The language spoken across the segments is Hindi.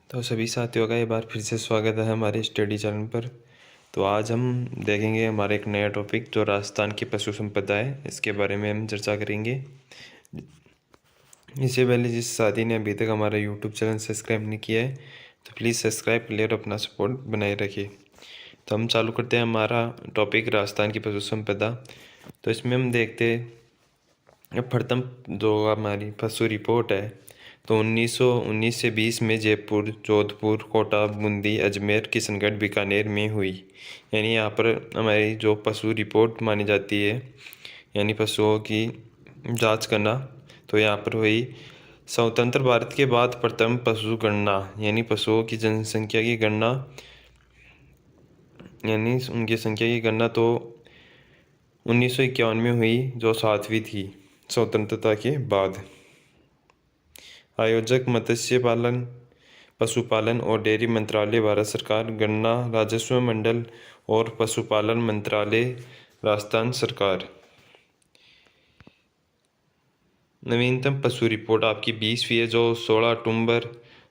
तो सभी साथियों का एक बार फिर से स्वागत है हमारे स्टडी चैनल पर। तो आज हम देखेंगे हमारा एक नया टॉपिक जो राजस्थान की पशु संपदा है, इसके बारे में हम चर्चा करेंगे। इससे पहले जिस साथी ने अभी तक हमारा यूट्यूब चैनल सब्सक्राइब नहीं किया है तो प्लीज़ सब्सक्राइब कर ले और अपना सपोर्ट बनाए रखिए। तो हम चालू करते हैं हमारा टॉपिक राजस्थान की पशु संपदा। तो इसमें हम देखते हैं प्रथम जो हमारी पशु रिपोर्ट है, तो 1919 से 20 में जयपुर, जोधपुर, कोटा, बूंदी, अजमेर, किशनगढ़, बीकानेर में हुई। यानी यहाँ पर हमारी जो पशु रिपोर्ट मानी जाती है, यानी पशुओं की जांच करना, तो यहाँ पर हुई। स्वतंत्र भारत के बाद प्रथम पशु गणना, यानी पशुओं की जनसंख्या की गणना, यानी उनकी संख्या की गणना तो 1951 में हुई, जो 7वीं थी स्वतंत्रता के बाद। आयोजक मत्स्य पालन, पशुपालन और डेयरी मंत्रालय भारत सरकार, गन्ना राजस्व मंडल और पशुपालन मंत्रालय राजस्थान सरकार। नवीनतम पशु रिपोर्ट आपकी 20वीं है, जो 16 अक्टूबर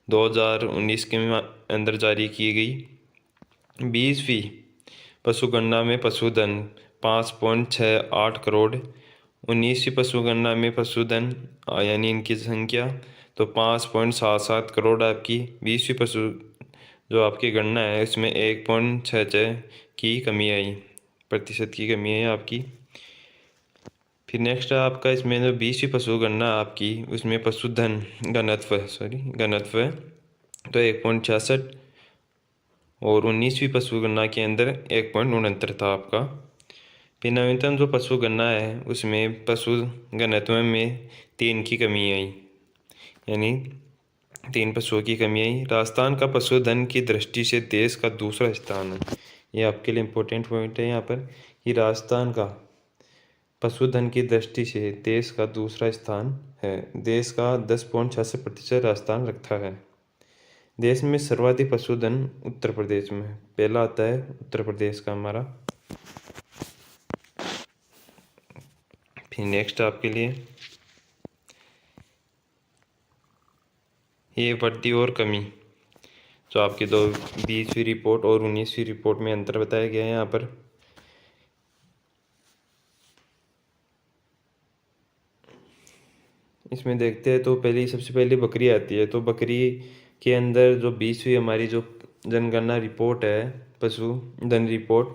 2019 के अंदर जारी की गई। 20वीं पशु गणना में पशुधन 5.68 करोड़। 19वीं पशु गणना में पशुधन यानी इनकी संख्या तो 5.77 करोड़ आपकी। 20वीं पशु जो आपकी गणना है इसमें 1.66 की कमी आई, प्रतिशत की कमी है आपकी। फिर नेक्स्ट है आपका इसमें जो 20वीं पशु गणना आपकी, उसमें पशुधन घनत्व है तो 1.66, और 19वीं पशु गणना के अंदर 1.69 था आपका। फिर नवीनतम जो पशु गणना है उसमें पशु घनत्व में 3 की कमी आई, यानी 3 पशुओं की कमी आई। राजस्थान का पशुधन की दृष्टि से देश का दूसरा स्थान है। ये आपके लिए इम्पोर्टेंट पॉइंट है यहाँ पर कि राजस्थान का पशुधन की दृष्टि से देश का दूसरा स्थान है। देश का 10.66% राजस्थान रखता है। देश में सर्वाधिक पशुधन उत्तर प्रदेश में पहला आता है, उत्तर प्रदेश का हमारा। फिर नेक्स्ट आपके लिए ये वृद्धि और कमी, जो आपकी 20वीं रिपोर्ट और 19वीं रिपोर्ट में अंतर बताया गया है यहाँ पर। इसमें देखते हैं तो सबसे पहले बकरी आती है। तो बकरी के अंदर जो 20वीं हमारी जो जनगणना रिपोर्ट है, पशुधन रिपोर्ट,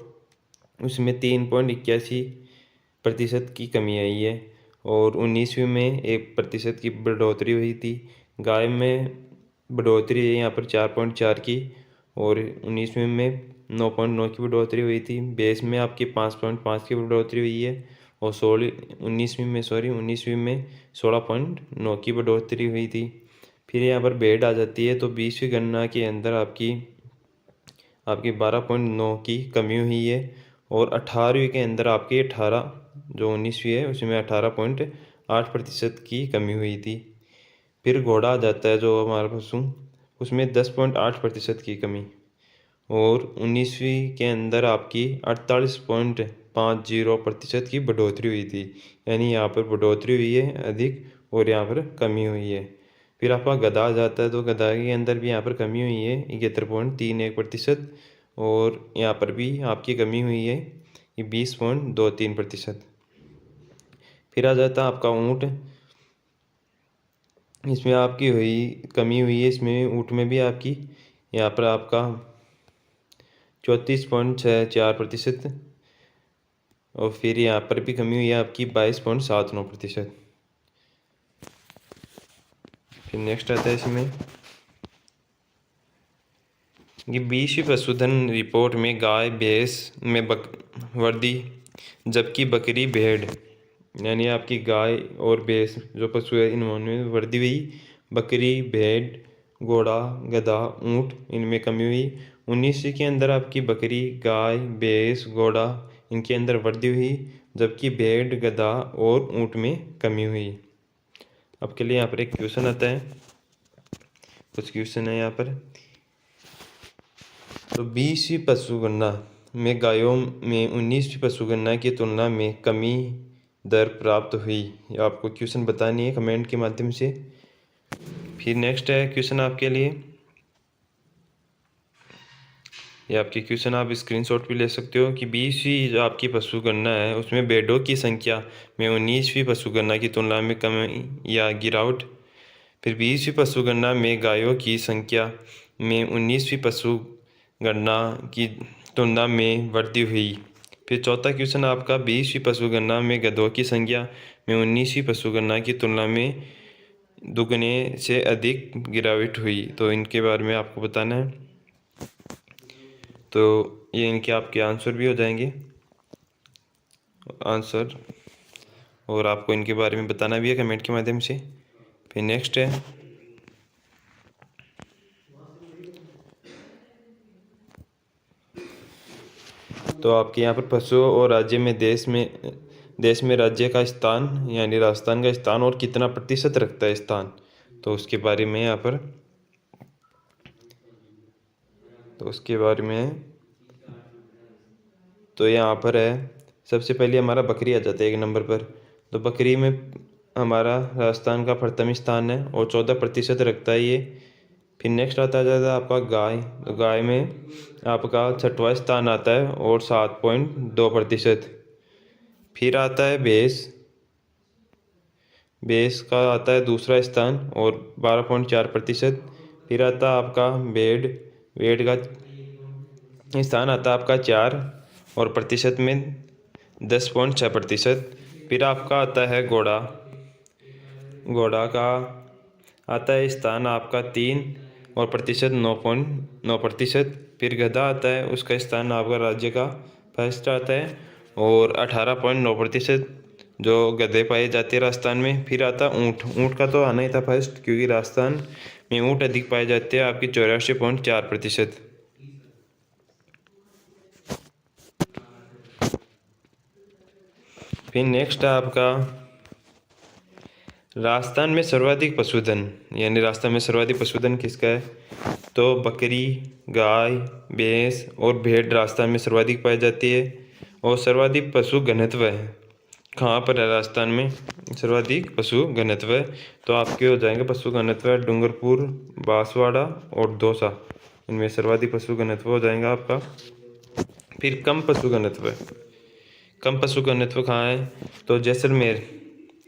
उसमें 3.81% की कमी आई है, और 19वीं में 1% की बढ़ोतरी हुई थी। गाय में बढ़ोतरी है यहाँ पर 4.4 की, और 19वीं में 9.9 की बढ़ोतरी हुई थी। भैंस में आपकी 5.5 की बढ़ोतरी हुई है, और 19वीं में 16.9 की बढ़ोतरी हुई थी। फिर यहाँ पर भेड़ आ जाती है। तो 20वीं गणना के अंदर आपकी 12.9 की कमी हुई है, और 18वीं के अंदर आपकी 18, जो 19वीं है उसमें 18.8% की कमी हुई थी। फिर घोड़ा आ जाता है जो हमारा पशु, उसमें 10.8% की कमी, और 19वीं के अंदर आपकी 48.50% की बढ़ोतरी हुई थी। यानी यहाँ पर बढ़ोतरी हुई है अधिक, और यहाँ पर कमी हुई है। फिर आपका गधा आ जाता है। तो गधा के अंदर भी यहाँ पर कमी हुई है 71.31%, और यहाँ पर भी आपकी कमी हुई है 20.23%। फिर आ जाता है आपका ऊँट। इसमें आपकी कमी हुई है, इसमें ऊँट में भी आपकी यहाँ पर आपका 34.64%, और फिर यहाँ पर भी कमी हुई है आपकी 22.79%। फिर नेक्स्ट आता है इसमें ये 20वीं पशुधन रिपोर्ट में गाय भैंस में वृद्धि, जबकि बकरी भेड़, यानी आपकी गाय और भैंस जो पशु है इनमें वृद्धि हुई। बकरी, भेड़, घोड़ा, गधा, ऊँट इनमें कमी हुई। 19वीं के अंदर आपकी बकरी, गाय, भैंस, घोड़ा इनके अंदर वृद्धि हुई, जबकि भेड़, गधा और ऊँट में कमी हुई। आपके लिए यहाँ पर एक क्वेश्चन आता है, कुछ क्वेश्चन है यहाँ पर। तो 20वीं पशु गणना में गायों में 19वीं पशु गणना की तुलना में कमी दर प्राप्त हुई। आपको क्वेश्चन बतानी है कमेंट के माध्यम से। फिर नेक्स्ट है क्वेश्चन आपके लिए, ये आपके क्वेश्चन आप स्क्रीनशॉट भी ले सकते हो कि 20वीं जो आपकी पशु गणना है उसमें भेड़ों की संख्या में 19वीं पशु गणना की तुलना में कमी या गिरावट। फिर 20वीं पशु गणना में गायों की संख्या में 19वीं पशु गणना की तुलना में वृद्धि हुई। फिर चौथा क्वेश्चन आपका 20वीं पशु गणना में गधों की संख्या में 19वीं पशु गणना की तुलना में दुगने से अधिक गिरावट हुई। तो इनके बारे में आपको बताना है। तो ये इनके आपके आंसर भी हो जाएंगे आंसर, और आपको इनके बारे में बताना भी है कमेंट के माध्यम से। फिर नेक्स्ट है तो आपके यहाँ पर पशु और राज्य में देश में राज्य का स्थान यानी राजस्थान का स्थान और कितना प्रतिशत रखता है स्थान, तो उसके बारे में यहाँ पर तो उसके बारे में तो यहाँ पर है सबसे पहले हमारा बकरी आ जाता है 1 नंबर पर। तो बकरी में हमारा राजस्थान का प्रथम स्थान है और 14% रखता है ये। फिर नेक्स्ट आता जाता है आपका गाय। तो गाय में आपका 6वां स्थान आता है और 7.2%। फिर आता है भैंस। भैंस का आता है दूसरा स्थान और 12.4%। फिर आता है आपका भेड़। भेड़ का स्थान आता है आपका 4 और प्रतिशत में 10.6%। फिर आपका आता है घोड़ा। घोड़ा का आता है स्थान आपका 3 और प्रतिशत 9.9%। फिर गधा आता है, उसका स्थान आपका राज्य का फर्स्ट आता है और 18.9% जो गधे पाए जाते हैं राजस्थान में। फिर आता ऊँट। ऊँट का तो आना ही था फर्स्ट क्योंकि राजस्थान में ऊँट अधिक पाए जाते हैं आपकी 84.4%। फिर नेक्स्ट है आपका राजस्थान में सर्वाधिक पशुधन, यानी राजस्थान में सर्वाधिक पशुधन किसका है, तो बकरी, गाय, भैंस और भेड़ राजस्थान में सर्वाधिक पाई जाती है। और सर्वाधिक पशु घनत्व है कहाँ पर है राजस्थान में, सर्वाधिक पशु घनत्व है तो आपके हो जाएंगे पशु घनत्व है डूंगरपुर, बांसवाड़ा और दौसा, इनमें सर्वाधिक पशु घनत्व हो जाएगा आपका। फिर कम पशु घनत्व है, कम पशु घनत्व कहाँ है, तो जैसलमेर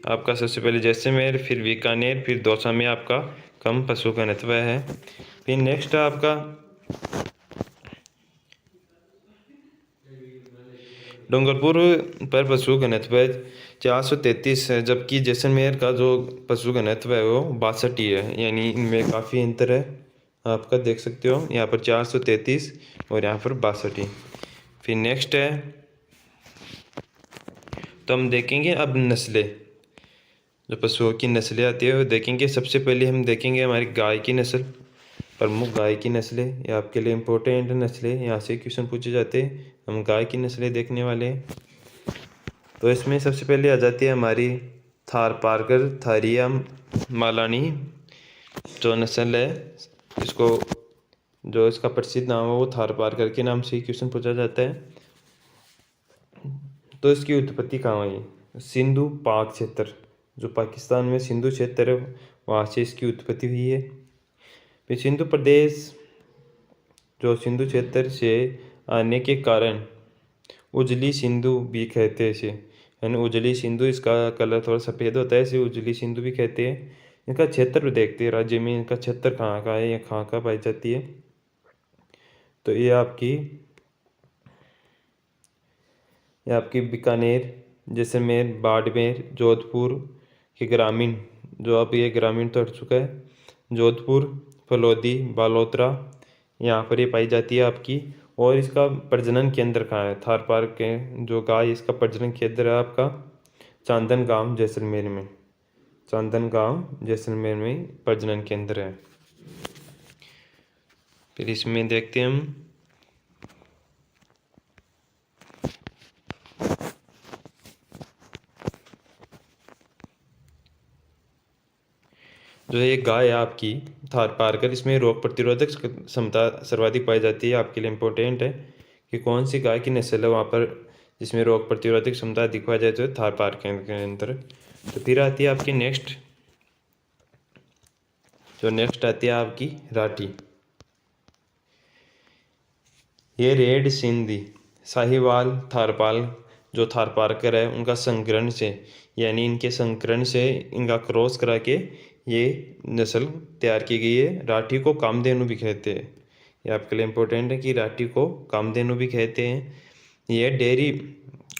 आपका सबसे पहले जैसलमेर, फिर बीकानेर, फिर दौसा में आपका कम पशु घनत्व है। फिर नेक्स्ट है आपका डूंगरपुर पर पशु घनत्व है 433 है, जबकि जैसलमेर का जो पशु घनत्व है वो 62 ही है, यानी इनमें काफ़ी अंतर है। आपका देख सकते हो यहाँ पर 433 और यहाँ पर 62। फिर नेक्स्ट है तो हम देखेंगे अब नस्लें, जो पशुओं की नस्लें आती है वो देखेंगे। सबसे पहले हम देखेंगे हमारी गाय की नस्ल, प्रमुख गाय की नस्लें, ये आपके लिए इम्पोर्टेंट नस्लें, यहाँ से क्वेश्चन पूछे जाते हैं। हम गाय की नस्लें देखने वाले हैं। तो इसमें सबसे पहले आ जाती है हमारी थारपारकर थारिया मालानी जो नस्ल है, इसको जो इसका प्रसिद्ध नाम है वो थारपारकर के नाम से ही क्वेश्चन पूछा जाता है। तो इसकी उत्पत्ति कहाँ हुई, सिंधु पाक क्षेत्र, जो पाकिस्तान में सिंधु क्षेत्र है वहाँ से इसकी उत्पत्ति हुई है। फिर सिंधु प्रदेश, जो सिंधु क्षेत्र से आने के कारण उजली सिंधु भी कहते हैं इसे, यानी उजली सिंधु, इसका कलर थोड़ा सफ़ेद होता है इसे उजली सिंधु भी कहते हैं। इनका क्षेत्र देखते हैं राज्य में, इनका क्षेत्र कहाँ का है या कहाँ का पाई जाती है, तो ये आपकी बीकानेर, जैसलमेर, बाड़मेर, जोधपुर के ग्रामीण, जो अब ये ग्रामीण तो हट चुका है, जोधपुर, फलौदी, बालोतरा, यहाँ पर ये पाई जाती है आपकी। और इसका प्रजनन केंद्र कहाँ है, थार पार्क के जो गाय, इसका प्रजनन केंद्र है आपका चांदन गांव जैसलमेर में, चांदन गांव जैसलमेर में प्रजनन केंद्र है। फिर इसमें देखते हैं हम जो ये गाय है आपकी थारपारकर, इसमें रोग प्रतिरोधक क्षमता सर्वाधिक पाई जाती है। आपके लिए इम्पोर्टेंट है कि कौन सी गाय की नस्ल है वहाँ पर जिसमें रोग प्रतिरोधक क्षमता अधिक पाई जाती है, थारपारकर के अंदर। तो फिर आती है आपकी नेक्स्ट आती है आपकी राठी। ये रेड सिंधी, साहिवाल, थारपाल जो थारपारकर है उनका संकरण से, यानी इनके संकरण से इनका क्रॉस करा के ये नस्ल तैयार की गई है। राठी को कामधेनु भी कहते हैं। ये आपके लिए इम्पोर्टेंट है कि राठी को कामधेनु भी कहते हैं। ये डेयरी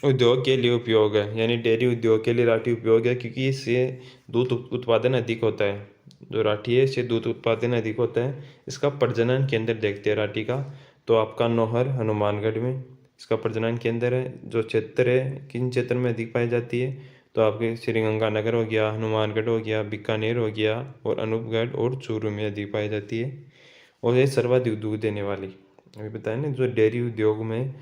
उद्योग के लिए उपयोग है, यानी डेयरी उद्योग के लिए राठी उपयोग है, क्योंकि इससे दूध उत्पादन अधिक होता है। जो राठी है इससे दूध उत्पादन अधिक होता है। इसका प्रजनन केंद्र देखते हैं राठी का, तो आपका नौहर हनुमानगढ़ में इसका प्रजनन केंद्र है। जो क्षेत्र है किन क्षेत्र में अधिक पाई जाती है, तो आपके श्रीगंगानगर हो गया, हनुमानगढ़ हो गया, बीकानेर हो गया, और अनूपगढ़ और चूरू में अधिक पाई जाती है। और ये सर्वाधिक दूध देने वाली, अभी बताया ना, जो डेयरी उद्योग में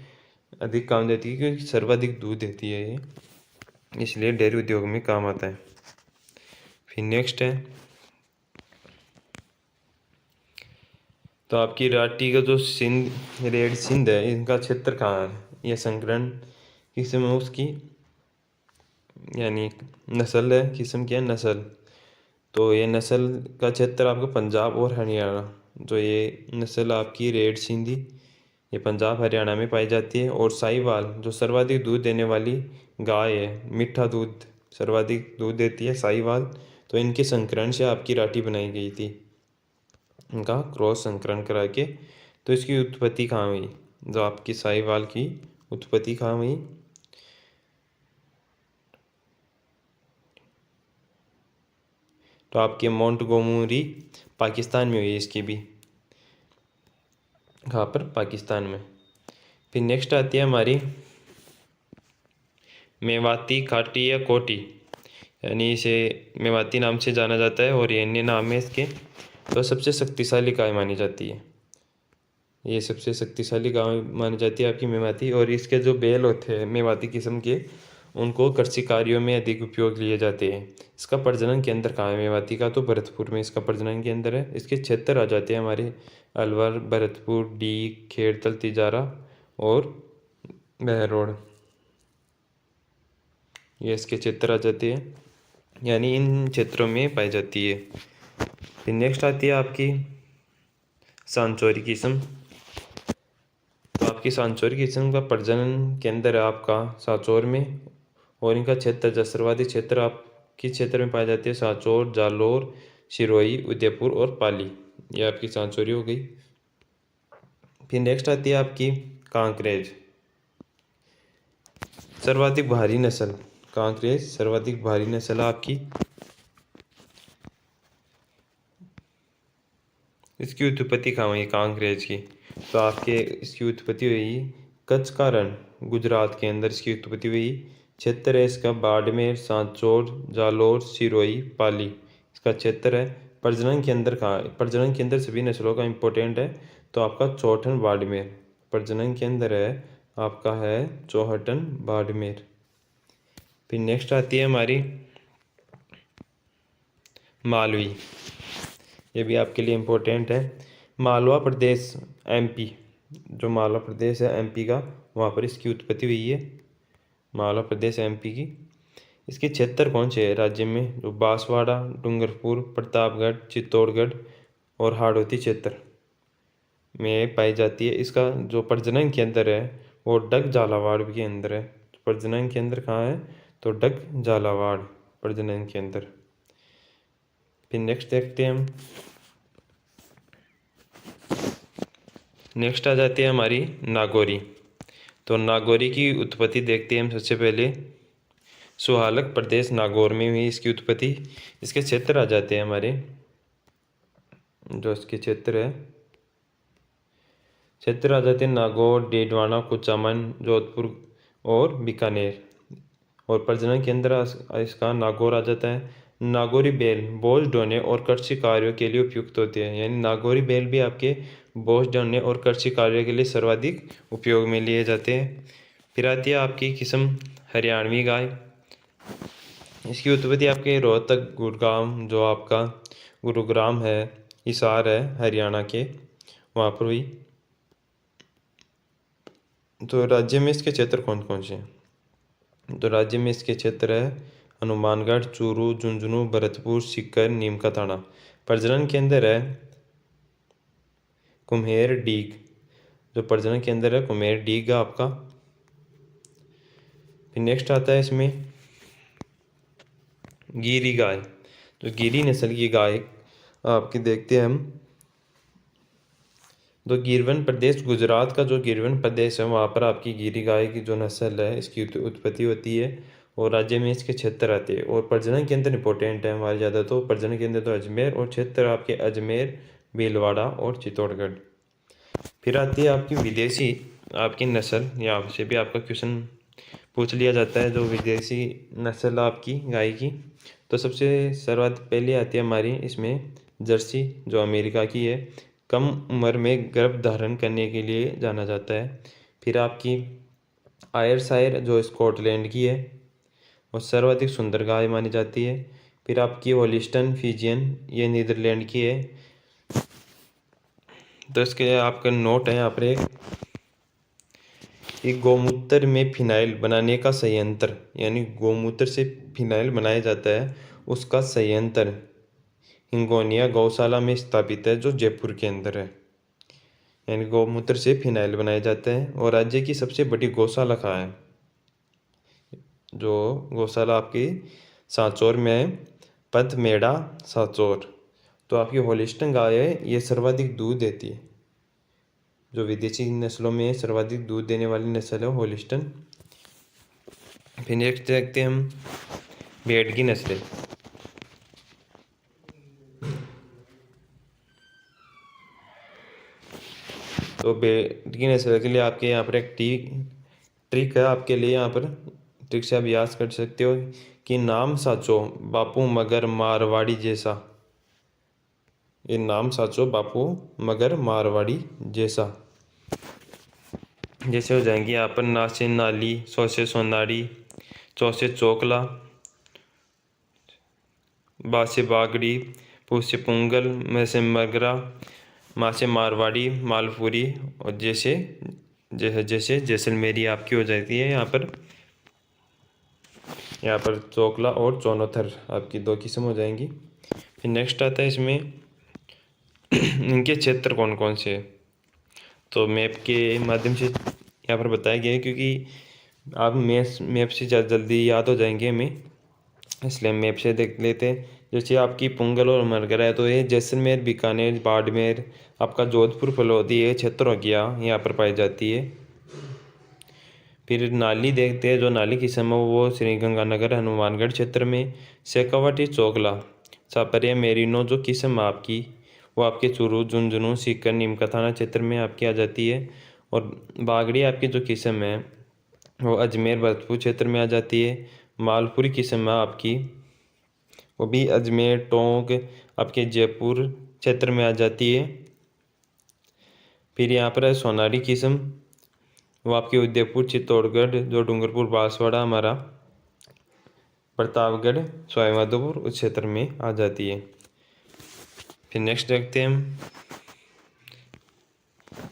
अधिक काम देती है क्योंकि सर्वाधिक दूध देती है ये, इसलिए डेयरी उद्योग में काम आता है। फिर नेक्स्ट है, तो आपकी राठी का जो सिंध, रेड सिंध है, इनका क्षेत्र कहाँ है, यह संकरण किस्म है उसकी, यानी नस्ल है, किस्म क्या है, नस्ल। तो ये नस्ल का क्षेत्र आपका पंजाब और हरियाणा। जो ये नस्ल आपकी रेड सिंधी, ये पंजाब हरियाणा में पाई जाती है। और साहिवाल जो सर्वाधिक दूध देने वाली गाय है, मीठा दूध सर्वाधिक दूध देती है साहिवाल, तो इनके संकरण से आपकी राठी बनाई गई थी, इनका क्रॉस संकरण करा के। तो इसकी उत्पत्ति कहाँ हुई, जो आपकी साहिवाल की उत्पत्ति कहाँ हुई, तो आपके मोंटगोमरी पाकिस्तान में हुई है इसकी भी, कहाँ पर, पाकिस्तान में। फिर नेक्स्ट आती है हमारी मेवाती खाटी या कोटी, यानी इसे मेवाती नाम से जाना जाता है और ये अन्य नाम है इसके। तो सबसे शक्तिशाली गाय मानी जाती है, ये सबसे शक्तिशाली गाय मानी जाती है आपकी मेवाती। और इसके जो बैल होते हैं मेवाती किस्म के, उनको कृषि कार्यों में अधिक उपयोग लिए जाते हैं। इसका प्रजनन केंद्र कहाँ है मेवाती का, तो भरतपुर में इसका प्रजनन केंद्र है। इसके क्षेत्र आ जाते हैं हमारे अलवर, भरतपुर, डी, खेड़तल, तिजारा और बहरोड, ये इसके क्षेत्र आ जाते हैं, यानी इन क्षेत्रों में पाई जाती है। फिर नेक्स्ट आती है आपकी सांचौरी किस्म। तो आपकी सांचौरी किस्म का प्रजनन केंद्र है आपका सांचौर में, और इनका क्षेत्र जो सर्वाधिक क्षेत्र आप किस क्षेत्र में पाई जाती है, सांचौर, जालोर, सिरोही, उदयपुर और पाली, ये आपकी सांचौरी हो गई। फिर नेक्स्ट आती है आपकी कांकरेज, सर्वाधिक भारी नस्ल, कांकरेज सर्वाधिक भारी नस्ल आपकी। इसकी उत्पत्ति कहाँ हुई कांकरेज की, तो आपके इसकी उत्पत्ति हुई कच्छ का रण, गुजरात के अंदर इसकी उत्पत्ति हुई। क्षेत्र है इसका बाड़मेर, सांचौर, जालोर, सिरोही, पाली, इसका क्षेत्र है। प्रजनन केंद्र कहाँ, प्रजनन केंद्र सभी नस्लों का इम्पोर्टेंट है, तो आपका चौहटन बाड़मेर प्रजनन केंद्र है आपका, है चौहटन बाड़मेर। फिर नेक्स्ट आती है हमारी मालवी, ये भी आपके लिए इम्पोर्टेंट है। मालवा प्रदेश एमपी, जो मालवा प्रदेश है एमपी का, वहाँ पर इसकी उत्पत्ति हुई है, मालवा प्रदेश एमपी की। इसके क्षेत्र कौन से है राज्य में, जो बांसवाड़ा, डूंगरपुर, प्रतापगढ़, चित्तौड़गढ़ और हाड़ौती क्षेत्र में पाई जाती है। इसका जो प्रजनन केंद्र है वो डग झालावाड़ के अंदर है। प्रजनन केंद्र कहाँ है, तो डग झालावाड़ प्रजनन केंद्र। फिर नेक्स्ट देखते हैं हम, नेक्स्ट आ जाती है हमारी नागौरी। तो नागौरी की उत्पत्ति देखते हैं हम सबसे पहले, सुहालक प्रदेश नागौर में हुई इसकी उत्पत्ति। इसके क्षेत्र आ जाते हैं हमारे, जो इसके क्षेत्र है, क्षेत्र आ जाते हैं नागौर, डेडवाना, कुचामन, जोधपुर और बीकानेर। और प्रजनन केंद्र इसका नागौर आ जाता है। नागौरी बैल बोझ ढोने और कृषि कार्यों के लिए उपयुक्त होते हैं, यानी नागौरी बैल भी आपके बोझ ढोने और कृषि कार्यों के लिए सर्वाधिक उपयोग में लिए जाते हैं। फिर आती है आपकी किस्म हरियाणवी गाय। इसकी उत्पत्ति आपके रोहतक, गुड़गांव, जो आपका गुरुग्राम है, हिसार है हरियाणा के, वहाँ पर हुई। तो राज्य में इसके क्षेत्र कौन कौन से हैं, तो राज्य में इसके क्षेत्र है हनुमानगढ़, चूरू, झुंझुनू, भरतपुर, सीकर, नीम का थाना। प्रजनन केंद्र है कुम्हेर, डीग। जो प्रजनन केंद्र है कुमेर डीग है आपका। फिर नेक्स्ट आता है इसमें गिरी गाय। जो गिरी नस्ल की गाय आपकी देखते हैं हम, तो गिरवन प्रदेश, गुजरात का जो गिरवन प्रदेश है वहाँ पर आपकी गिरी गाय की जो नस्ल है इसकी उत्पत्ति होती है और राज्य में इसके क्षेत्र आते हैं। और प्रजनन केंद्र इंपॉर्टेंट है हमारे ज़्यादा, तो प्रजनन केंद्र तो अजमेर और क्षेत्र आपके अजमेर, भीलवाड़ा और चित्तौड़गढ़। फिर आती है आपकी विदेशी आपकी नस्ल, यहाँ से भी आपका क्वेश्चन पूछ लिया जाता है, जो विदेशी नस्ल आपकी गाय की। तो सबसे सर्वाधिक पहले आती है हमारी इसमें जर्सी, जो अमेरिका की है, कम उम्र में गर्भ धारण करने के लिए जाना जाता है। फिर आपकी आयरशायर, जो स्कॉटलैंड की है और सर्वाधिक सुंदर गाय मानी जाती है। फिर आपकी होलिस्टन फिजियन, ये नीदरलैंड की है। तो इसके आपका नोट है यहाँ पर एक गौमूत्र में फिनाइल बनाने का संयंत्र, यानी गौमूत्र से फिनाइल बनाया जाता है, उसका संयंत्र हिंगोनिया गौशाला में स्थापित है, जो जयपुर के अंदर है। यानी गौमूत्र से फिनाइल बनाए जाते हैं। और राज्य की सबसे बड़ी गौशाला कहाँ है? जो गौशाला आपकी सांचौर में है, पथमेड़ा सांचौर। तो आपकी होलिस्टन गाय है, ये सर्वाधिक दूध देती है। जो विदेशी नस्लों में सर्वाधिक दूध देने वाली नस्ल है होलिस्टन। फिर नेक्स्ट देखते हैं हम भेड़ की नस्लें। तो भेड़ की नस्ल के लिए आपके यहाँ पर एक ट्रिक है आपके लिए, यहाँ पर ट्रिक से आप याद कर सकते हो कि नाम साचो बापू मगर मारवाड़ी जैसा। ये नाम साचो बापू मगर मारवाड़ी जैसा। जैसे हो जाएंगे यहाँ पर नाचे नाली, सौ से सोनारी, चौ से चोकला, बा से बागड़ी, पू से पुंगल, मैं से मगरा, माँ से मारवाड़ी, मालपुरी और जैसे जैसे जैसे जैसलमेरी आपकी हो जाती है। यहाँ पर चोकला और चौनोथर आपकी दो किस्म हो जाएंगी। फिर नेक्स्ट आता है इसमें इनके क्षेत्र कौन कौन से, तो मैप के माध्यम से यहाँ पर बताया गया है, क्योंकि आप मैप से ज़्यादा जल्दी याद हो जाएंगे हमें, इसलिए मैप से देख लेते हैं। जैसे आपकी पुंगल और मरगरा है, तो ये जैसलमेर, बीकानेर, बाड़मेर, आपका जोधपुर, फलोदी, ये क्षेत्र हो गया, यहाँ पर पाई जाती है। फिर नाली देखते हैं, जो नाली किस्म है वो श्रीगंगानगर, हनुमानगढ़ क्षेत्र में। शेखावाटी, चोकला, छापरिया, मेरिनो जो किस्म है आपकी, वो आपके चूरू, झुंझुनू, सीकर, नीमका थाना क्षेत्र में आपकी आ जाती है। और बागड़ी आपकी जो किस्म है वो अजमेर, भरतपुर क्षेत्र में आ जाती है। मालपुरी किस्म है आपकी, वो भी अजमेर, टोंक, आपके जयपुर क्षेत्र में आ जाती है। फिर यहाँ पर है सोनारी किस्म, वो आपके उदयपुर, चित्तौड़गढ़, जो डूंगरपुर, बांसवाड़ा हमारा, प्रतापगढ़, सवाईमाधोपुर उस क्षेत्र में आ जाती है। फिर नेक्स्ट देखते हैं हम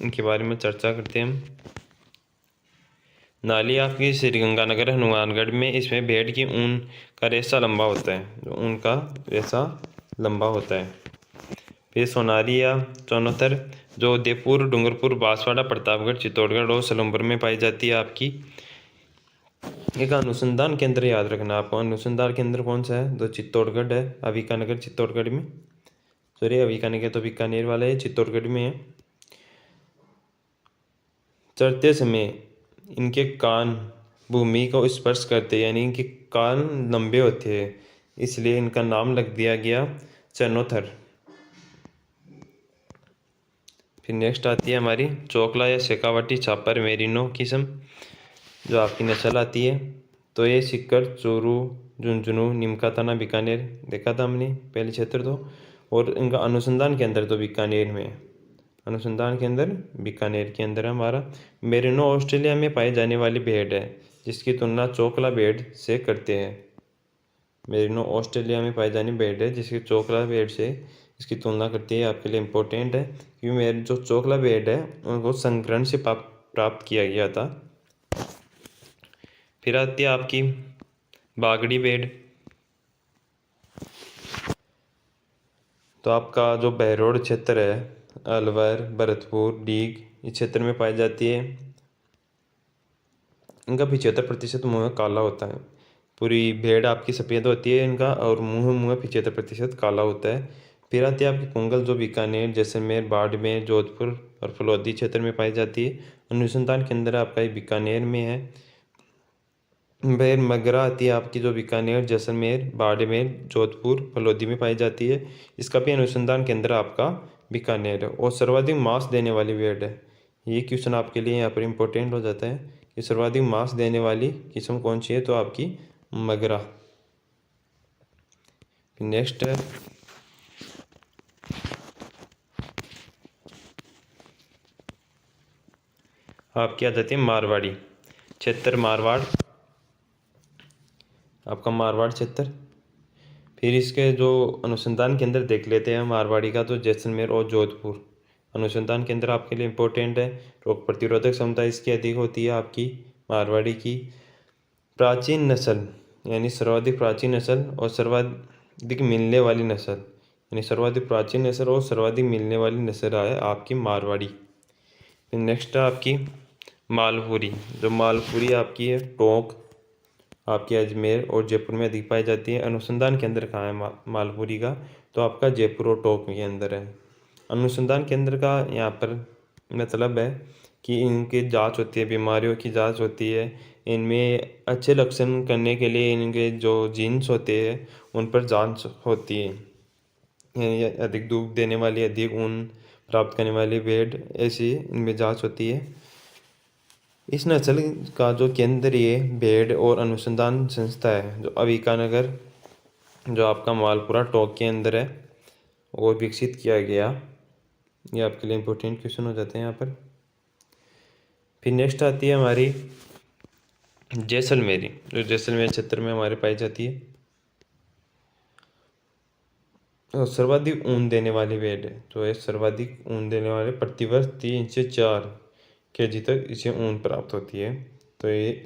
इनके बारे में चर्चा करते हैं हम। नाली आपकी श्रीगंगानगर, हनुमानगढ़ में, इसमें भेड़ की ऊन का रेशा लंबा होता है, जो ऊन का रेशा लंबा होता है। फिर सोनारी या चौनोथर, जो उदयपुर, डूंगरपुर, बांसवाड़ा, प्रतापगढ़, चित्तौड़गढ़ और सलूमपुर में पाई जाती है आपकी। एक अनुसंधान केंद्र याद रखना आपको, अनुसंधान केंद्र कौन सा है, तो चित्तौड़गढ़ है, अभिकानगर चित्तौड़गढ़ में, सॉरी अभिकानगर तो बीकानेर वाला है, चित्तौड़गढ़ में है। चरते समय इनके कान भूमि को स्पर्श करते हैं, यानी इनके कान लंबे होते हैं, इसलिए इनका नाम लग दिया गया चरनोथर। फिर नेक्स्ट आती है हमारी चोकला या शेखावाटी, छापर, मेरिनो किस्म, जो आपकी नस्ल आती है। तो ये सीकर, चूरू, झुंझुनू, नीमका थाना, बीकानेर देखा था हमने पहले क्षेत्र तो। और इनका अनुसंधान केंद्र तो बीकानेर में है, अनुसंधान केंद्र बीकानेर के अंदर है हमारा। मेरिनो ऑस्ट्रेलिया में पाई जाने वाली भेड़ है, जिसकी तुलना चोकला भेड़ से करते हैं। मेरिनो ऑस्ट्रेलिया में पाई जाने भेड़ है, जिसकी चोकला भेड़ से इसकी तुलना करती है, आपके लिए इम्पोर्टेंट है, क्योंकि मेरे जो चोकला भेड़ है उनको संग्रहण से प्राप्त किया गया था। फिर आती है आपकी बागड़ी भेड़। तो आपका जो बहरोड क्षेत्र है, अलवर, भरतपुर, डीग, इस क्षेत्र में पाई जाती है। इनका 75% मुँह काला होता है। पूरी भेड़ आपकी सफ़ेद होती है इनका, और मुँह 75% काला होता है। फिर आती है आपकी कुंगल, जो बीकानेर, जैसलमेर, बाड़मेर, जोधपुर और फलौदी क्षेत्र में पाई जाती है। अनुसंधान केंद्र आपका ये बीकानेर में है। फिर मगरा आती है आपकी, जो बीकानेर, जैसलमेर, बाड़मेर, जोधपुर, फलौदी में पाई जाती है। इसका भी अनुसंधान केंद्र आपका बीकानेर है। और सर्वाधिक मांस देने वाली भेड़ है। ये क्वेश्चन आपके लिए यहाँ पर इम्पोर्टेंट हो जाता है कि सर्वाधिक मांस देने वाली किस्म कौन सी है, तो आपकी मगरा। नेक्स्ट है आपकी आ जाती है मारवाड़ी क्षेत्र, मारवाड़ आपका मारवाड़ क्षेत्र। फिर इसके जो अनुसंधान केंद्र देख लेते हैं मारवाड़ी का, तो जैसलमेर और जोधपुर अनुसंधान केंद्र आपके लिए इम्पोर्टेंट है। रोग प्रतिरोधक क्षमता इसकी अधिक होती है आपकी मारवाड़ी की। प्राचीन नस्ल यानी सर्वाधिक प्राचीन नस्ल और सर्वाधिक मिलने वाली नस्ल, यानी सर्वाधिक प्राचीन नस्ल और सर्वाधिक मिलने वाली नस्ल है आपकी मारवाड़ी। फिर नेक्स्ट है आपकी मालपुरी। जो मालपुरी आपकी है टोंक आपके अजमेर और जयपुर में अधिक पाई जाती है। अनुसंधान केंद्र कहाँ है मालपुरी का, तो आपका जयपुर और टोंक के अंदर है। अनुसंधान केंद्र का यहाँ पर मतलब है कि इनकी जांच होती है, बीमारियों की जांच होती है। इनमें अच्छे लक्षण करने के लिए इनके जो जीन्स होते हैं उन पर जांच होती है। यानी अधिक दूध देने वाली, अधिक ऊन प्राप्त करने वाली भेड़, ऐसी इनमें जांच होती है। इस नस्ल का जो केंद्रीय भेड़ और अनुसंधान संस्था है, जो अविकानगर, जो आपका मालपुरा टोंक के अंदर है, वो विकसित किया गया। ये आपके लिए इम्पोर्टेंट क्वेश्चन हो जाते हैं यहाँ पर। फिर नेक्स्ट आती है हमारी जैसलमेरी, जो जैसलमेर क्षेत्र में हमारे पाई जाती है। तो सर्वाधिक ऊन देने वाली भेड़ है, तो ये सर्वाधिक ऊन देने वाले प्रतिवर्ष 3 से 4 kg तक इसे ऊन प्राप्त होती है। तो ये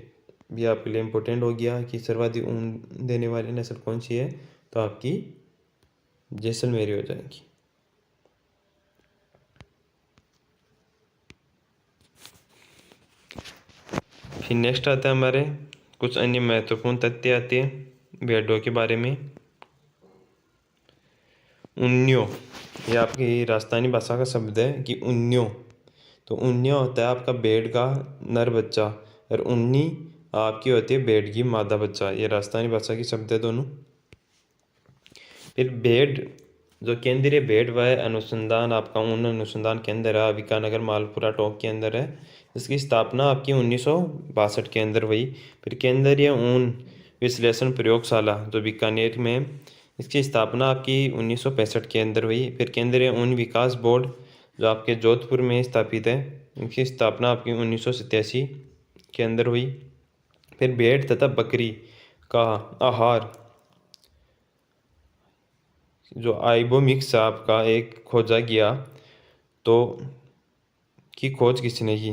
भी आपके लिए इम्पोर्टेंट हो गया कि सर्वाधिक ऊन देने वाली नस्ल कौन सी है, तो आपकी जैसलमेरी हो जाएगी। फिर नेक्स्ट आता है हमारे कुछ अन्य महत्वपूर्ण तथ्य आते हैं भेड़ों के बारे में। उन्यो, ये आपकी राजस्थानी भाषा का शब्द है कि उन्यो। तो उन्यो होता है आपका भेड़ का नर बच्चा, और उन्नी आपकी होती है भेड़ की मादा बच्चा। ये राजस्थानी भाषा की शब्द है दोनों। फिर भेड़, जो केंद्रीय भेड़ वह अनुसंधान आपका ऊन अनुसंधान केंद्र है, विकानगर मालपुरा टोंक के अंदर है। इसकी स्थापना आपकी 1962 के अंदर हुई। फिर केंद्रीय ऊन विश्लेषण प्रयोगशाला, जो बीकानेर में, इसकी स्थापना आपकी 1965 के अंदर हुई। फिर केंद्रीय ऊन विकास बोर्ड, जो आपके जोधपुर में स्थापित है, इसकी स्थापना आपकी 1987 के अंदर हुई। फिर भेड़ तथा बकरी का आहार, जो आइबोमिक्स आपका एक खोजा गया, तो की खोज किसने की,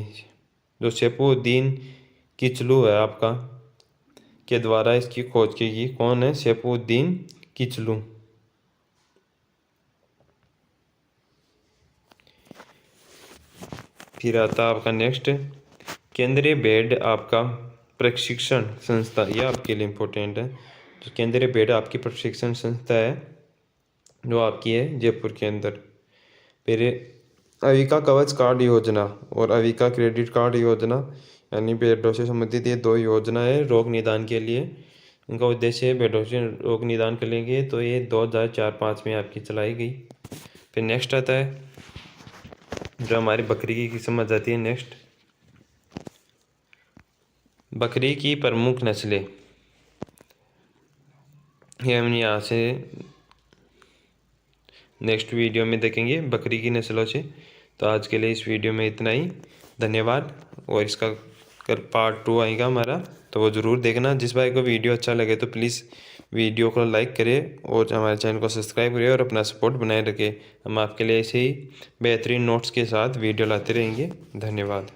जो सैफुद्दीन किचलू है आपका के द्वारा इसकी खोज की गई। कौन है? सैफुद्दीन किचलू। फिर आता है आपका नेक्स्ट केंद्रीय भेड़ आपका प्रशिक्षण संस्था, यह आपके लिए इम्पोर्टेंट है। तो केंद्रीय भेड़ आपकी प्रशिक्षण संस्था है, जो आपकी है जयपुर के अंदर। फिर अविका कवच कार्ड योजना और अविका क्रेडिट कार्ड योजना, यानी भेड़ों से संबंधित ये 2 योजना है रोग निदान के लिए। इनका उद्देश्य है भेड़ों से रोग निदान करेंगे, तो ये 2004-05 में आपकी चलाई गई। फिर नेक्स्ट आता है जो हमारी बकरी की किस्म आ जाती है। नेक्स्ट बकरी की प्रमुख नस्लें, ये हम यहाँ से नेक्स्ट वीडियो में देखेंगे बकरी की नस्लों से। तो आज के लिए इस वीडियो में इतना ही, धन्यवाद। और इसका कल पार्ट 2 आएगा हमारा, तो वो ज़रूर देखना। जिस भाई को वीडियो अच्छा लगे तो प्लीज़ वीडियो को लाइक करें और हमारे चैनल को सब्सक्राइब करें और अपना सपोर्ट बनाए रखें। हम आपके लिए ऐसे ही बेहतरीन नोट्स के साथ वीडियो लाते रहेंगे। धन्यवाद।